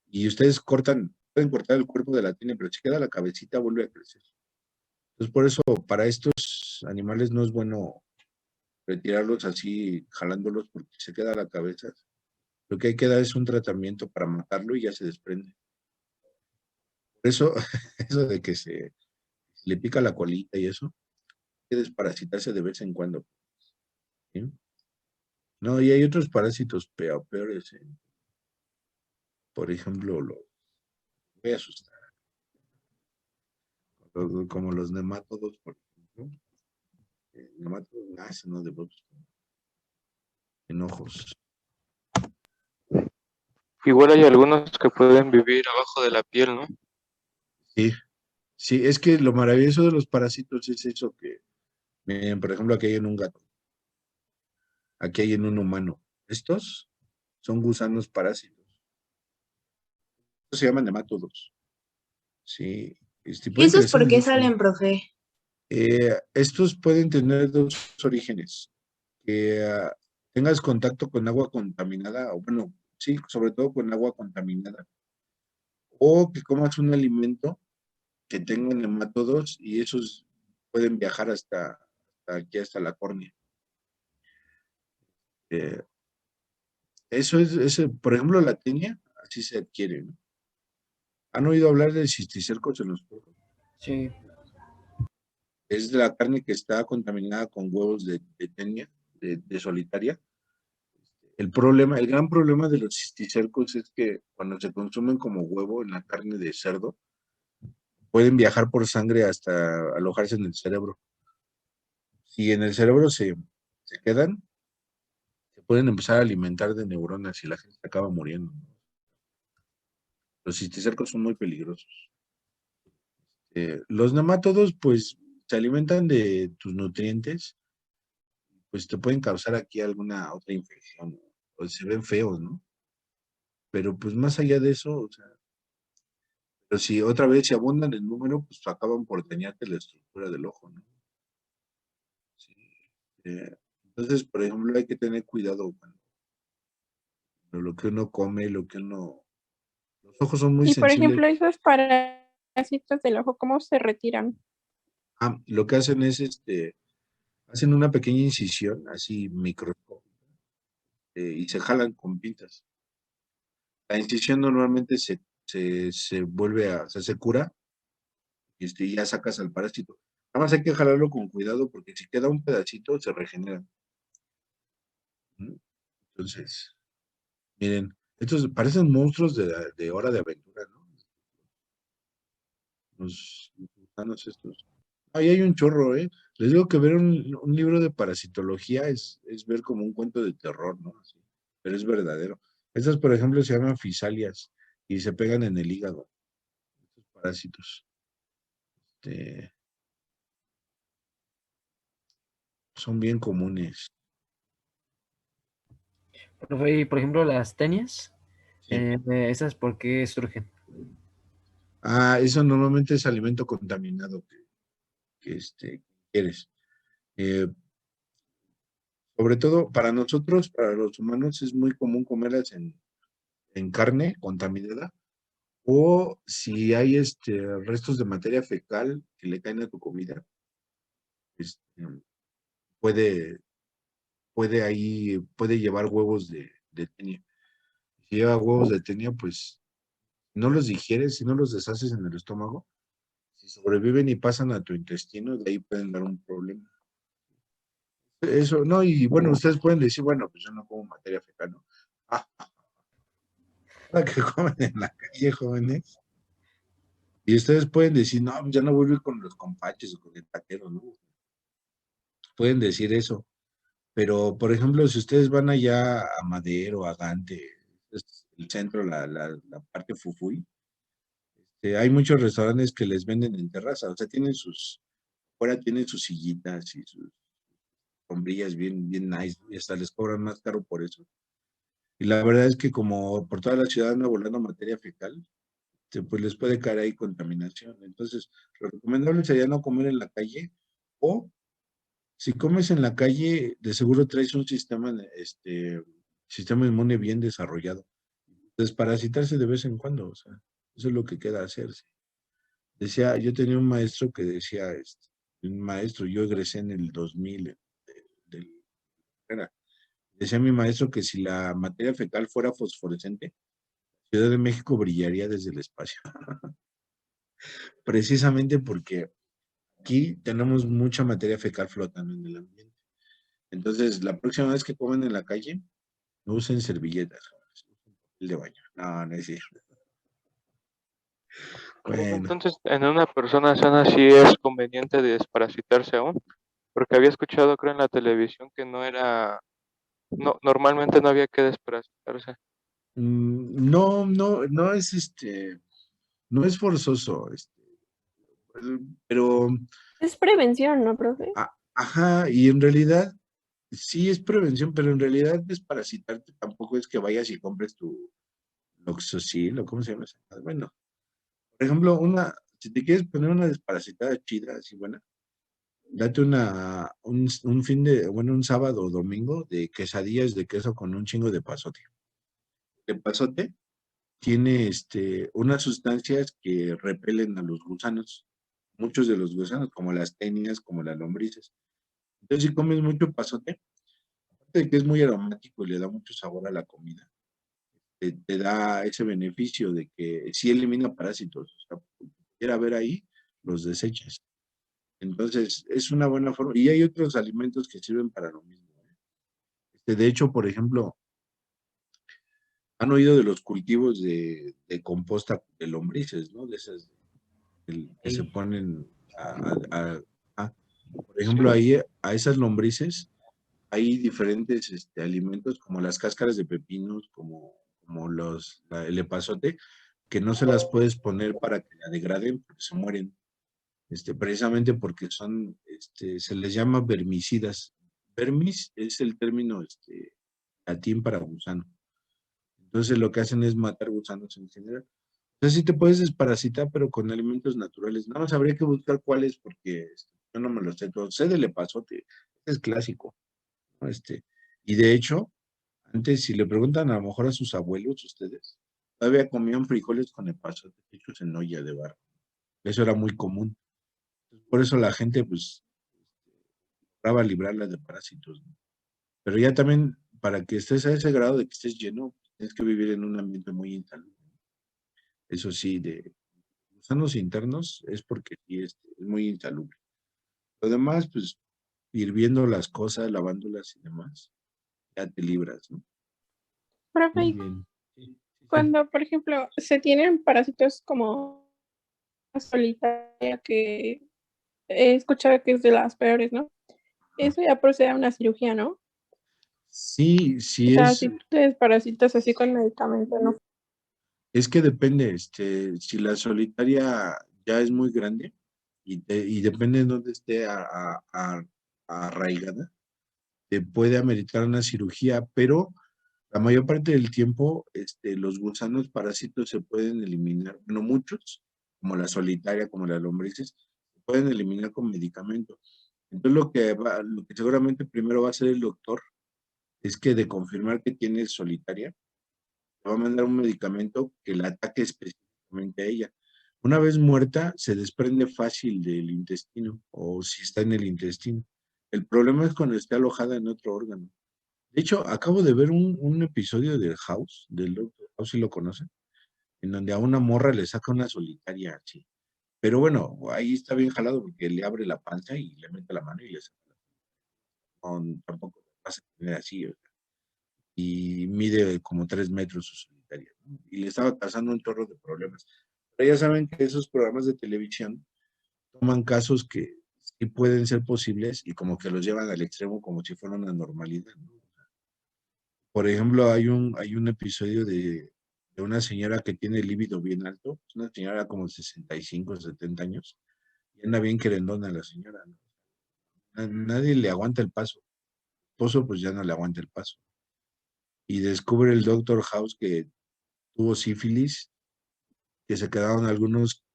Y ustedes pueden cortar el cuerpo de la tenia, pero si queda la cabecita vuelve a crecer. Entonces, por eso, para estos animales no es bueno retirarlos así, jalándolos, porque se queda la cabeza. Lo que hay que dar es un tratamiento para matarlo y ya se desprende. Por eso, eso de que se le pica la colita y eso, hay que desparasitarse de vez en cuando. ¿Sí? No, y hay otros parásitos peores. Por ejemplo, voy a asustar. Como los nemátodos, por ejemplo. Nemátodos nacen, ¿no? De enojos. Igual hay algunos que pueden vivir abajo de la piel, ¿no? Sí, sí, es que lo maravilloso de los parásitos es eso que, miren, por ejemplo, aquí hay en un gato, aquí hay en un humano. Estos son gusanos parásitos. Estos se llaman nemátodos. Sí. ¿Y Pueden esos crecer por qué mucho. salen, profe? Estos pueden tener dos orígenes. Que tengas contacto con agua contaminada, o bueno, sí, sobre todo con agua contaminada. O que comas un alimento que tenga nemátodos y esos pueden viajar hasta aquí, hasta la córnea. Por ejemplo, la tenia, así se adquiere, ¿no? ¿Han oído hablar del cisticercos en los puercos? Sí. Es la carne que está contaminada con huevos de tenia, de solitaria. El gran problema de los cisticercos es que cuando se consumen como huevo en la carne de cerdo, pueden viajar por sangre hasta alojarse en el cerebro. Si en el cerebro se quedan, se pueden empezar a alimentar de neuronas y la gente acaba muriendo. Los cisticercos son muy peligrosos. Los nemátodos, pues, se alimentan de tus nutrientes, pues te pueden causar aquí alguna otra infección, o se ven feos, ¿no? Pero pues más allá de eso, o sea, pero si otra vez se abundan en número, pues acaban por dañarte la estructura del ojo, ¿no? Sí. Entonces, por ejemplo, hay que tener cuidado cuando lo que uno come, lo que uno... Los ojos son muy Y por sensibles. ejemplo, esos parásitos del ojo, ¿cómo se retiran? Lo que hacen es, hacen una pequeña incisión, así microscópica, y se jalan con pinzas. La incisión normalmente se vuelve o sea, se cura, y ya sacas al parásito. Nada más hay que jalarlo con cuidado, porque si queda un pedacito, se regenera. Entonces, miren, estos parecen monstruos de Hora de Aventura, ¿no? Los gusanos estos. Ahí hay un chorro, ¿eh? Les digo que ver un libro de parasitología es ver como un cuento de terror, ¿no? Así, pero es verdadero. Estas, por ejemplo, se llaman fisalias y se pegan en el hígado. Estos parásitos. Son bien comunes. Profe, y por ejemplo, las tenias, Sí. ¿esas por qué surgen? Eso normalmente es alimento contaminado que quieres. Sobre todo para nosotros, para los humanos, es muy común comerlas en carne contaminada, o si hay restos de materia fecal que le caen a tu comida, puede llevar huevos de tenia. Si lleva huevos de tenia, pues no los digieres, si no los deshaces en el estómago, si sobreviven y pasan a tu intestino, de ahí pueden dar un problema. Eso, no, y bueno, ustedes pueden decir, bueno, pues yo no como materia fecal, ¿no? Ahora que comen en la calle, jóvenes. Y ustedes pueden decir, no, ya no vuelvo a ir con los compaches o con el taquero, ¿no? Pueden decir eso. Pero, por ejemplo, si ustedes van allá a Madero, a Gante, es el centro, la parte Fufuy, hay muchos restaurantes que les venden en terraza. O sea, fuera tienen sus sillitas y sus sombrillas bien, bien nice, y hasta les cobran más caro por eso. Y la verdad es que como por toda la ciudad anda volando materia fecal, pues les puede caer ahí contaminación. Entonces, lo recomendable sería no comer en la calle, o si comes en la calle, de seguro traes un sistema inmune bien desarrollado. desparasitarse de vez en cuando, o sea, eso es lo que queda hacerse. Decía, yo tenía un maestro que decía, un maestro, yo egresé en el 2000 del carrera. Decía mi maestro que si la materia fecal fuera fosforescente, Ciudad de México brillaría desde el espacio. Precisamente porque aquí tenemos mucha materia fecal flotando en el ambiente. Entonces, la próxima vez que comen en la calle, no usen servilletas, usen papel de baño. No, no es cierto. Bueno, Entonces, en una persona sana sí es conveniente desparasitarse aún, porque había escuchado, creo, en la televisión que normalmente no había que desparasitarse. no es no es forzoso, pero, Es prevención, ¿no, profe? ajá, y en realidad sí es prevención, pero en realidad desparasitarte tampoco es que vayas y compres tu Loxosil, o cómo se llama esa madre. Bueno, por ejemplo, si te quieres poner una desparasitada chida, así buena, date un fin un sábado o domingo de quesadillas de queso con un chingo de pasote. El pasote tiene unas sustancias que repelen a los gusanos, muchos de los gusanos, como las tenias, como las lombrices. Entonces, si comes mucho pasote, aparte de que es muy aromático y le da mucho sabor a la comida, te da ese beneficio de que sí elimina parásitos. O sea, quiera ver ahí, los desechas. Entonces, es una buena forma. Y hay otros alimentos que sirven para lo mismo. De hecho, por ejemplo, han oído de los cultivos de composta de lombrices, ¿no? De esas que se ponen por ejemplo, ahí a esas lombrices hay diferentes alimentos como las cáscaras de pepinos, como el epazote, que no se las puedes poner para que la degraden porque se mueren, precisamente porque se les llama vermicidas. Vermis es el término latín para gusano. Entonces lo que hacen es matar gusanos en general. Entonces sí te puedes desparasitar, pero con alimentos naturales. Nada más habría que buscar cuáles porque yo no me lo sé todo. Sé del epazote, es clásico, ¿no? Y de hecho, antes, si le preguntan a lo mejor a sus abuelos, ustedes, todavía comían frijoles con epazote hechos en olla de barro. Eso era muy común. Por eso la gente, pues, lograba librarla de parásitos, ¿no? Pero ya también, para que estés a ese grado de que estés lleno, tienes que vivir en un ambiente muy insalubre. Eso sí, de gusanos internos es porque sí es muy insalubre. Lo demás, pues, hirviendo las cosas, lavándolas y demás, ya te libras, ¿no? Profe, Muy y bien. cuando, por ejemplo, se tienen parásitos como la solitaria, que he escuchado que es de las peores, ¿no? Eso ya procede a una cirugía, ¿no? Sí, O sí sea, si tú te desparasitas así con medicamento, ¿no? es que depende, si la solitaria ya es muy grande y depende de dónde esté arraigada, te puede ameritar una cirugía, pero la mayor parte del tiempo, los gusanos parásitos se pueden eliminar, bueno, muchos, como la solitaria, como las lombrices, se pueden eliminar con medicamento. Entonces, lo que seguramente primero va a hacer el doctor es que de confirmar que tiene solitaria, te va a mandar un medicamento que la ataque específicamente a ella. Una vez muerta, se desprende fácil del intestino, o si está en el intestino. El problema es cuando está alojada en otro órgano. De hecho, acabo de ver un episodio de House, del Doctor House, si lo conocen, en donde a una morra le saca una solitaria así. Pero bueno, ahí está bien jalado porque le abre la panza y le mete la mano y le saca. No, tampoco pasa a tener así, o sea, y mide como 3 metros su solitaria, ¿no? Y le estaba causando un chorro de problemas. Pero ya saben que esos programas de televisión toman casos que sí pueden ser posibles y como que los llevan al extremo como si fuera una normalidad, ¿no? Por ejemplo, hay un episodio de una señora que tiene el líbido bien alto, es una señora como de 65, 70 años, y anda bien querendona la señora, ¿no? Nadie le aguanta el paso. El esposo pues ya no le aguanta el paso. Y descubre el Doctor House que tuvo sífilis, que se quedaron algunos,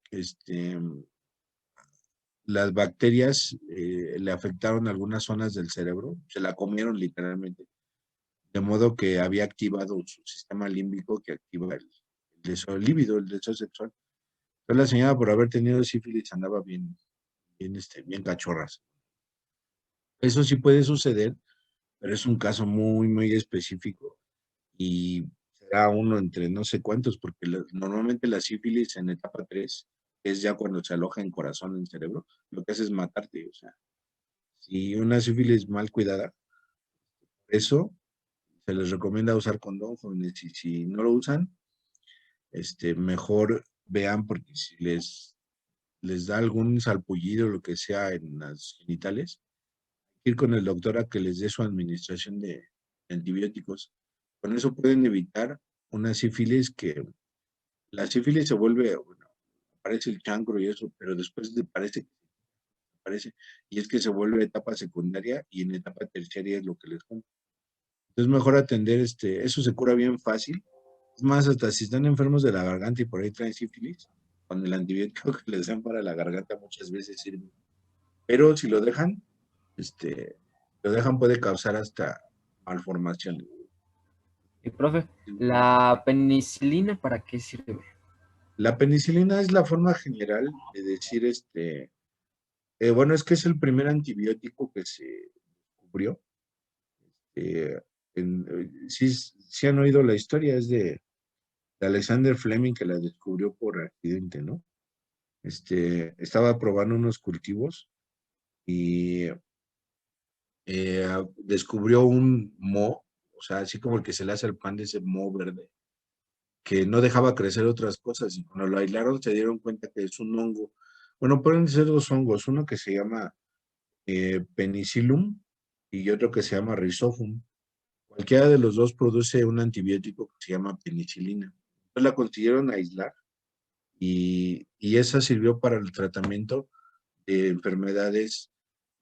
las bacterias le afectaron algunas zonas del cerebro, se la comieron literalmente. de modo que había activado su sistema límbico que activa el deseo líbido, el deseo sexual. Entonces la señora, por haber tenido sífilis, andaba bien cachorras. Eso sí puede suceder, pero es un caso muy, muy específico y será uno entre no sé cuántos, porque normalmente la sífilis en etapa 3 es ya cuando se aloja en corazón, en cerebro, lo que hace es matarte. O sea, si una sífilis mal cuidada, eso se les recomienda usar condón, jóvenes, y si no lo usan, mejor vean, porque si les da algún salpullido o lo que sea en las genitales, ir con el doctor a que les dé su administración de antibióticos. Con eso pueden evitar una sífilis que la sífilis se vuelve, bueno, aparece el chancro y eso, pero después parece, y es que se vuelve etapa secundaria y en etapa terciaria es lo que les cuento. Entonces mejor atender, eso se cura bien fácil. Es más, hasta si están enfermos de la garganta y por ahí traen sífilis, con el antibiótico que les dan para la garganta muchas veces sirve. Pero si lo dejan, puede causar hasta malformación. Y profe, ¿la penicilina para qué sirve? La penicilina es la forma general de decir, bueno, es que es el primer antibiótico que se descubrió. Sí han oído la historia, es de Alexander Fleming, que la descubrió por accidente, ¿no? Estaba probando unos cultivos y descubrió un moho, o sea, así como el que se le hace al pan, de ese moho verde, que no dejaba crecer otras cosas, y cuando lo aislaron se dieron cuenta que es un hongo. Bueno, pueden ser dos hongos, uno que se llama Penicillium y otro que se llama Rhizophyum. Cualquiera de los dos produce un antibiótico que se llama penicilina. Entonces la consiguieron aislar y esa sirvió para el tratamiento de enfermedades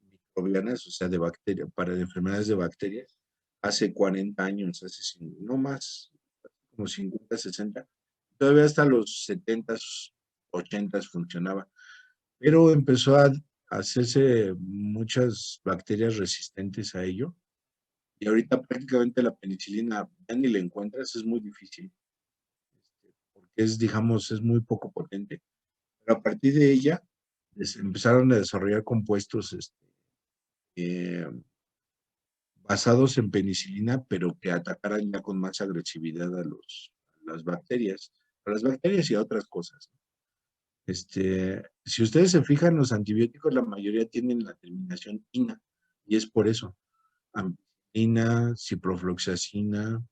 microbianas, o sea, de bacterias, para enfermedades de bacterias, hace 40 años, no más, como 50, 60. Todavía hasta los 70s, 80s funcionaba. Pero empezó a hacerse muchas bacterias resistentes a ello. Y ahorita prácticamente la penicilina ya ni la encuentras, es muy difícil. Porque digamos, es muy poco potente. Pero a partir de ella, empezaron a desarrollar compuestos basados en penicilina, pero que atacaran ya con más agresividad a las bacterias y a otras cosas. Si ustedes se fijan, los antibióticos, la mayoría tienen la terminación ina, y es por eso. Ampicilina, ciprofloxacina,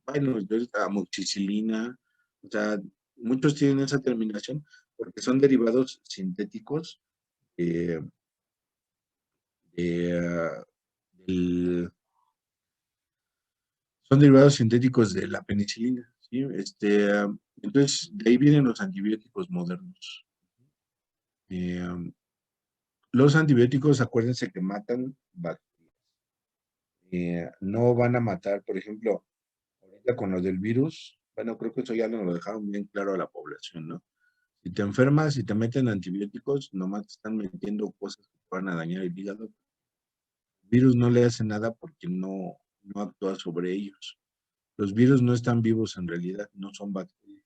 bueno, amoxicilina, o sea, muchos tienen esa terminación porque son derivados sintéticos son derivados sintéticos de la penicilina, ¿sí? Entonces, de ahí vienen los antibióticos modernos. Los antibióticos, acuérdense que matan bacterias. No van a matar, por ejemplo, ahorita con lo del virus, bueno, creo que eso ya nos lo dejaron bien claro a la población, ¿no? Si te enfermas y te meten antibióticos, nomás te están metiendo cosas que van a dañar el hígado. El virus no le hace nada porque no actúa sobre ellos. Los virus no están vivos en realidad, no son bacterias.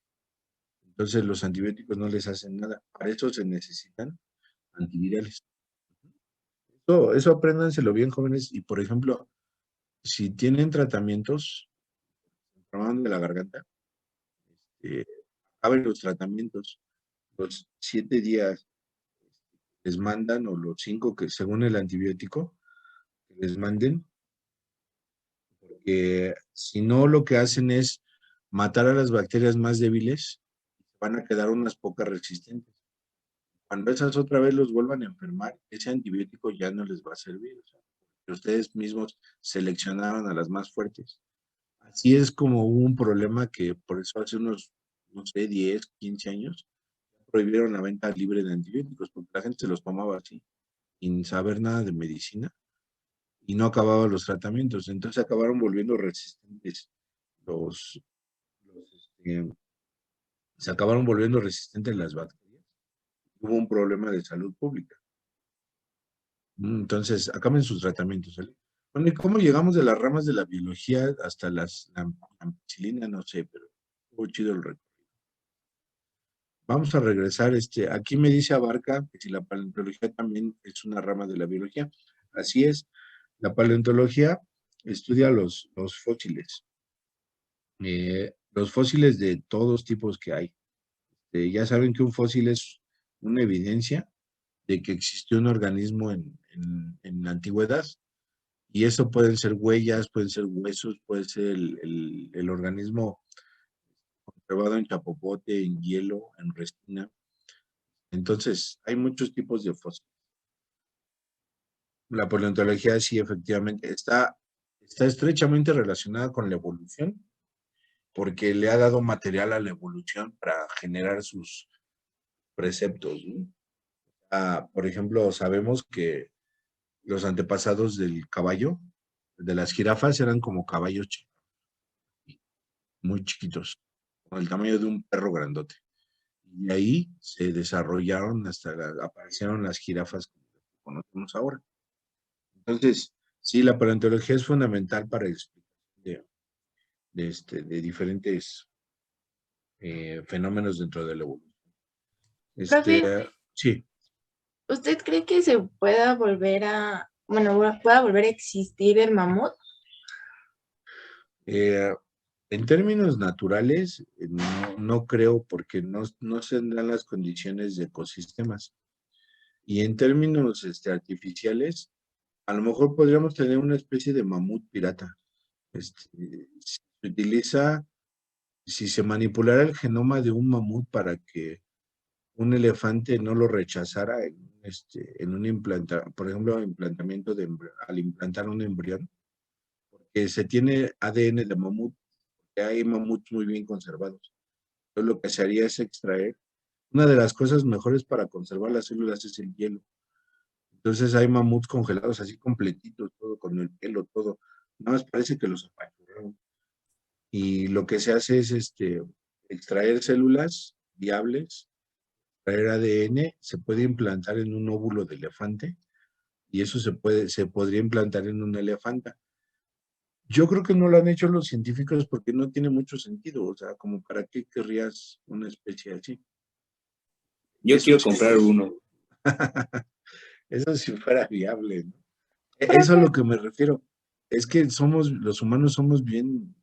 Entonces los antibióticos no les hacen nada. Para eso se necesitan antivirales. Eso apréndanselo bien, jóvenes. Y por ejemplo, si tienen tratamientos, enfermaron de la garganta, acaben los tratamientos. Los 7 días les mandan, o los 5 que según el antibiótico, que les manden, porque si no lo que hacen es matar a las bacterias más débiles, van a quedar unas pocas resistentes. Cuando esas otra vez los vuelvan a enfermar, ese antibiótico ya no les va a servir. O sea, ustedes mismos seleccionaron a las más fuertes. Así es como hubo un problema que por eso hace unos, no sé, 10, 15 años, prohibieron la venta libre de antibióticos, porque la gente se los tomaba así, sin saber nada de medicina, y no acababan los tratamientos. Entonces acabaron volviendo resistentes se acabaron volviendo resistentes las bacterias. Hubo un problema de salud pública. Entonces, acaben sus tratamientos, ¿sale? Bueno, ¿y cómo llegamos de las ramas de la biología hasta la ampicilina? No sé, pero estuvo chido el recorrido. Vamos a regresar, aquí me dice Abarca que si la paleontología también es una rama de la biología. Así es, la paleontología estudia los fósiles. Los fósiles de todos tipos que hay. Ya saben que un fósil es una evidencia de que existió un organismo en la antigüedad, y eso pueden ser huellas, pueden ser huesos, puede ser el organismo conservado en chapopote, en hielo, en resina. Entonces, hay muchos tipos de fósiles. La paleontología sí, efectivamente, está estrechamente relacionada con la evolución, porque le ha dado material a la evolución para generar sus preceptos, ¿no? Por ejemplo, sabemos que los antepasados del caballo, de las jirafas, eran como caballos muy chiquitos, con el tamaño de un perro grandote. Y ahí se desarrollaron aparecieron las jirafas que conocemos ahora. Entonces, sí, la paleontología es fundamental para explicar de diferentes fenómenos dentro de la evolución. Profe, Sí. ¿usted cree que se pueda volver a, bueno, pueda volver a existir el mamut? En términos naturales, no creo, porque no se dan las condiciones de ecosistemas. Y en términos artificiales, a lo mejor podríamos tener una especie de mamut pirata. Se utiliza, si se manipulara el genoma de un mamut para que un elefante no lo rechazara en un por ejemplo, al implantar un embrión, porque se tiene ADN de mamut, que hay mamuts muy bien conservados. Entonces lo que se haría es extraer. Una de las cosas mejores para conservar las células es el hielo. Entonces hay mamuts congelados así completitos, todo con el pelo, todo. Nada más parece que los apachurraron. Y lo que se hace es extraer células viables, extraer ADN, se puede implantar en un óvulo de elefante, y eso se podría implantar en una elefanta. Yo creo que no lo han hecho los científicos porque no tiene mucho sentido, o sea, como para qué querrías una especie así. Yo quiero comprar uno. Eso si fuera viable, ¿no? Eso es a lo que me refiero. Es que los humanos somos bien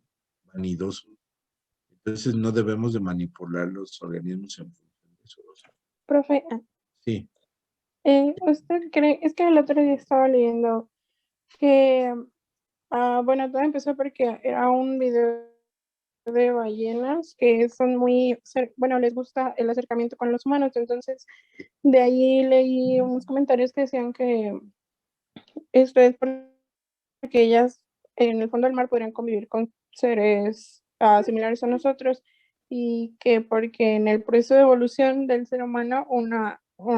vanidosos. Entonces no debemos de manipular los organismos en función de eso. Profe, Sí. ¿usted cree? Es que el otro día estaba leyendo que, bueno, todo empezó porque era un video de ballenas que son muy, bueno, les gusta el acercamiento con los humanos, entonces de ahí leí unos comentarios que decían que esto es porque ellas en el fondo del mar podrían convivir con seres similares a nosotros, y que porque en el proceso de evolución del ser humano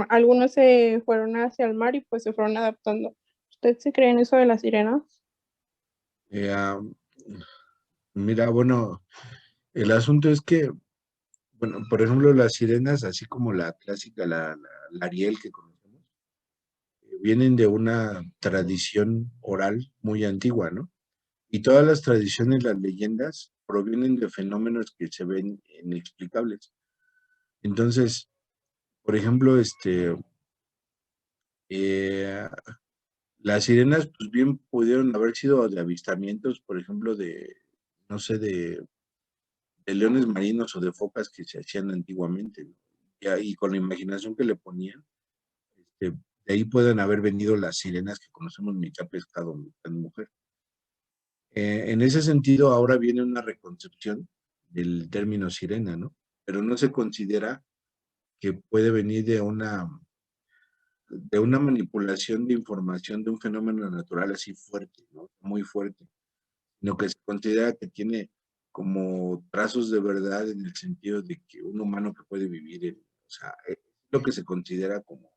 algunos se fueron hacia el mar y pues se fueron adaptando. ¿Usted se cree en eso de las sirenas? Mira, bueno, el asunto es que, bueno, por ejemplo, las sirenas, así como la clásica, la Ariel que conocemos, vienen de una tradición oral muy antigua, ¿no? Y todas las tradiciones, las leyendas, provienen de fenómenos que se ven inexplicables. Entonces, por ejemplo, las sirenas, pues bien pudieron haber sido de avistamientos, por ejemplo, no sé, de leones marinos o de focas que se hacían antiguamente, ¿no? Y con la imaginación que le ponían, de ahí pueden haber venido las sirenas que conocemos, mitad pescado, mitad mujer. En ese sentido, ahora viene una reconcepción del término sirena, ¿no? Pero no se considera que puede venir de una manipulación de información de un fenómeno natural así fuerte, ¿no? Muy fuerte, sino que se considera que tiene como trazos de verdad, en el sentido de que un humano que puede vivir o sea, es lo que se considera como